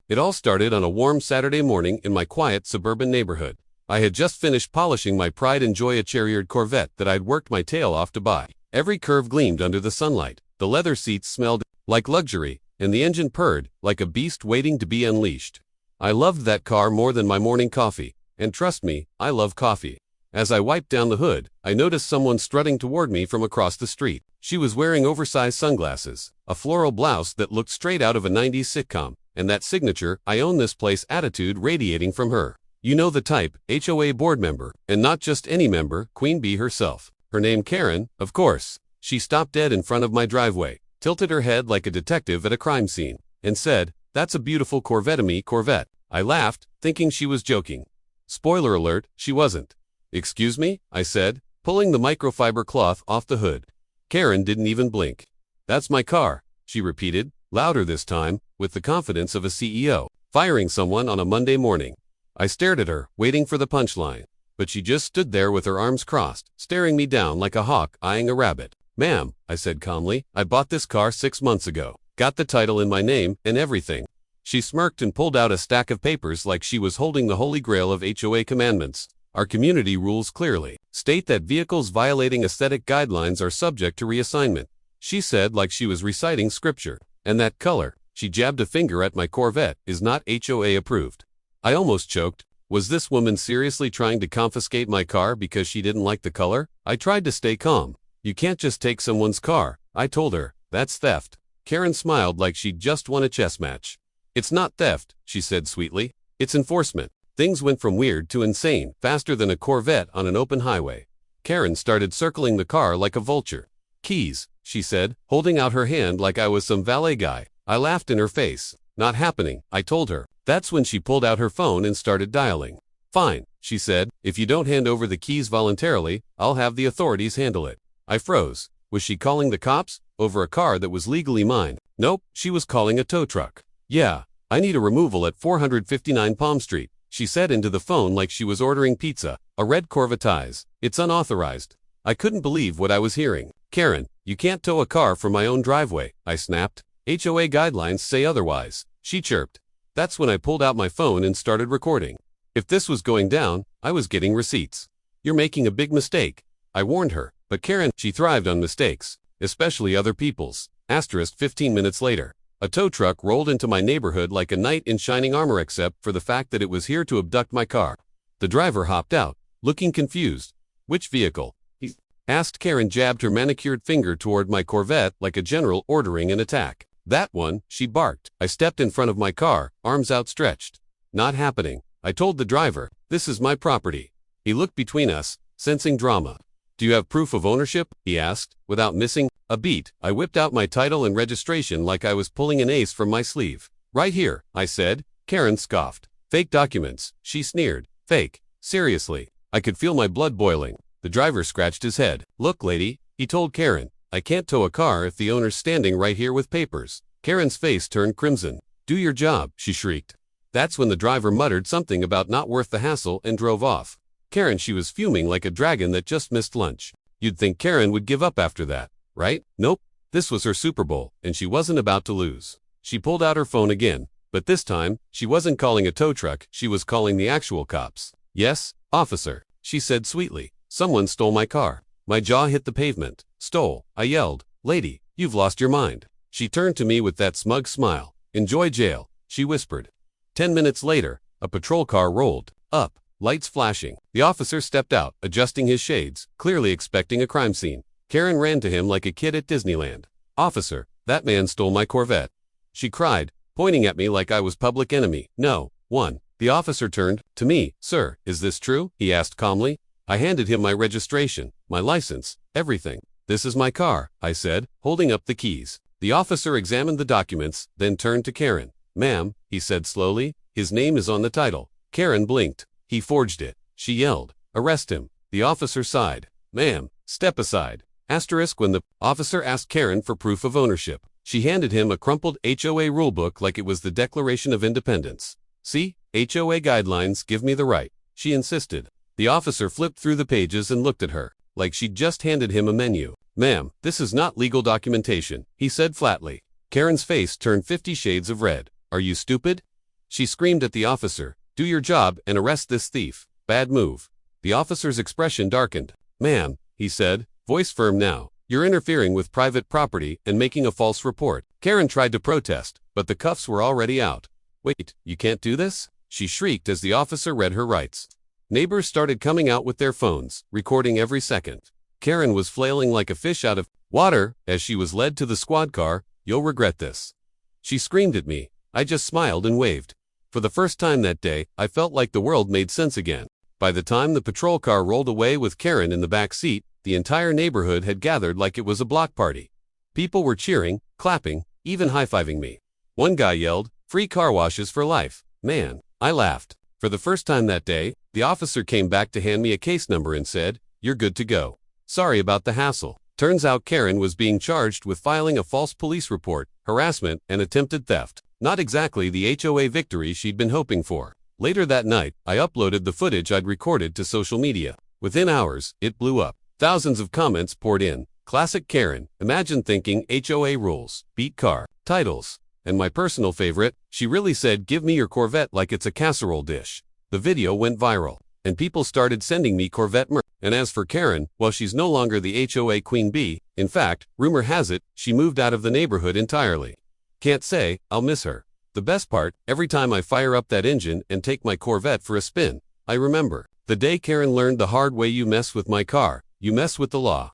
It all started on a warm Saturday morning in my quiet suburban neighborhood. I had just finished polishing my pride and joy cherry-red Corvette that I'd worked my tail off to buy. Every curve gleamed under the sunlight, the leather seats smelled like luxury, and the engine purred like a beast waiting to be unleashed. I loved that car more than my morning coffee, and trust me, I love coffee. As I wiped down the hood, I noticed someone strutting toward me from across the street. She was wearing oversized sunglasses, a floral blouse that looked straight out of a 90s sitcom, and that signature "I own this place" attitude radiating from her. You know the type, HOA board member, and not just any member, Queen Bee herself. Her name Karen, of course. She stopped dead in front of my driveway, tilted her head like a detective at a crime scene, and said, "That's a beautiful Corvette-me Corvette." I laughed, thinking she was joking. Spoiler alert, she wasn't. "Excuse me?" I said, pulling the microfiber cloth off the hood. Karen didn't even blink. "That's my car," she repeated, louder this time, with the confidence of a CEO, firing someone on a Monday morning. I stared at her, waiting for the punchline, but she just stood there with her arms crossed, staring me down like a hawk eyeing a rabbit. "Ma'am," I said calmly, "I bought this car 6 months ago. Got the title in my name and everything." She smirked and pulled out a stack of papers like she was holding the holy grail of HOA commandments. "Our community rules clearly state that vehicles violating aesthetic guidelines are subject to reassignment," she said like she was reciting scripture. "And that color," she jabbed a finger at my Corvette, "is not HOA approved." I almost choked. Was this woman seriously trying to confiscate my car because she didn't like the color? I tried to stay calm. "You can't just take someone's car," I told her. "That's theft." Karen smiled like she'd just won a chess match. "It's not theft," she said sweetly. "It's enforcement." Things went from weird to insane, faster than a Corvette on an open highway. Karen started circling the car like a vulture. "Keys," she said, holding out her hand like I was some valet guy. I laughed in her face. "Not happening," I told her. That's when she pulled out her phone and started dialing. "Fine," she said, "if you don't hand over the keys voluntarily, I'll have the authorities handle it." I froze. Was she calling the cops? Over a car that was legally mine? Nope, she was calling a tow truck. "Yeah, I need a removal at 459 Palm Street," she said into the phone like she was ordering pizza. "A red Corvette. It's unauthorized." I couldn't believe what I was hearing. "Karen, you can't tow a car from my own driveway," I snapped. "HOA guidelines say otherwise," she chirped. That's when I pulled out my phone and started recording. If this was going down, I was getting receipts. "You're making a big mistake," I warned her. But Karen, she thrived on mistakes, especially other people's. 15 minutes later, a tow truck rolled into my neighborhood like a knight in shining armor except for the fact that it was here to abduct my car. The driver hopped out, looking confused. "Which vehicle?" he asked. Karen jabbed her manicured finger toward my Corvette like a general ordering an attack. "That one," she barked. I stepped in front of my car, arms outstretched. "Not happening," I told the driver. "This is my property." He looked between us, sensing drama. "Do you have proof of ownership?" he asked. Without missing a beat, I whipped out my title and registration like I was pulling an ace from my sleeve. "Right here," I said. Karen scoffed. "Fake documents," she sneered. "Fake? Seriously?" I could feel my blood boiling. The driver scratched his head. "Look, lady," he told Karen, "I can't tow a car if the owner's standing right here with papers." Karen's face turned crimson. "Do your job," she shrieked. That's when the driver muttered something about not worth the hassle and drove off. Karen, she was fuming like a dragon that just missed lunch. You'd think Karen would give up after that, right? Nope. This was her Super Bowl, and she wasn't about to lose. She pulled out her phone again, but this time, she wasn't calling a tow truck, she was calling the actual cops. "Yes, officer," she said sweetly. "Someone stole my car." My jaw hit the pavement. "Stole," I yelled. "Lady, you've lost your mind." She turned to me with that smug smile. "Enjoy jail," she whispered. 10 minutes later, a patrol car rolled up, lights flashing. The officer stepped out, adjusting his shades, clearly expecting a crime scene. Karen ran to him like a kid at Disneyland. "Officer, that man stole my Corvette," she cried, pointing at me like I was public enemy. No. 1. The officer turned to me. "Sir, is this true?" he asked calmly. I handed him my registration, my license, everything. "This is my car," I said, holding up the keys. The officer examined the documents, then turned to Karen. "Ma'am," he said slowly, "his name is on the title." Karen blinked. "He forged it," she yelled. "Arrest him." The officer sighed. "Ma'am, step aside." When the officer asked Karen for proof of ownership, she handed him a crumpled HOA rulebook like it was the Declaration of Independence. "See, HOA guidelines give me the right," she insisted. The officer flipped through the pages and looked at her, like she'd just handed him a menu. "Ma'am, this is not legal documentation," he said flatly. Karen's face turned 50 shades of red. "Are you stupid?" She screamed at the officer, "Do your job and arrest this thief. Bad move." The officer's expression darkened. "Ma'am," he said, voice firm now, "you're interfering with private property and making a false report." Karen tried to protest, but the cuffs were already out. "Wait, you can't do this?" she shrieked as the officer read her rights. Neighbors started coming out with their phones, recording every second. Karen was flailing like a fish out of water as she was led to the squad car. "You'll regret this." She screamed at me. I just smiled and waved. For the first time that day, I felt like the world made sense again. By the time the patrol car rolled away with Karen in the back seat, the entire neighborhood had gathered like it was a block party. People were cheering, clapping, even high-fiving me. One guy yelled, "Free car washes for life." Man, I laughed. For the first time that day, the officer came back to hand me a case number and said, "You're good to go. Sorry about the hassle." Turns out Karen was being charged with filing a false police report, harassment, and attempted theft. Not exactly the HOA victory she'd been hoping for. Later that night, I uploaded the footage I'd recorded to social media. Within hours, it blew up. Thousands of comments poured in. "Classic Karen, imagine thinking HOA rules, beat car." Titles. And my personal favorite, "She really said give me your Corvette like it's a casserole dish." The video went viral, and people started sending me Corvette merch. And as for Karen, well, she's no longer the HOA queen bee. In fact, rumor has it, she moved out of the neighborhood entirely. Can't say, I'll miss her. The best part, every time I fire up that engine and take my Corvette for a spin, I remember the day Karen learned the hard way: you mess with my car, you mess with the law.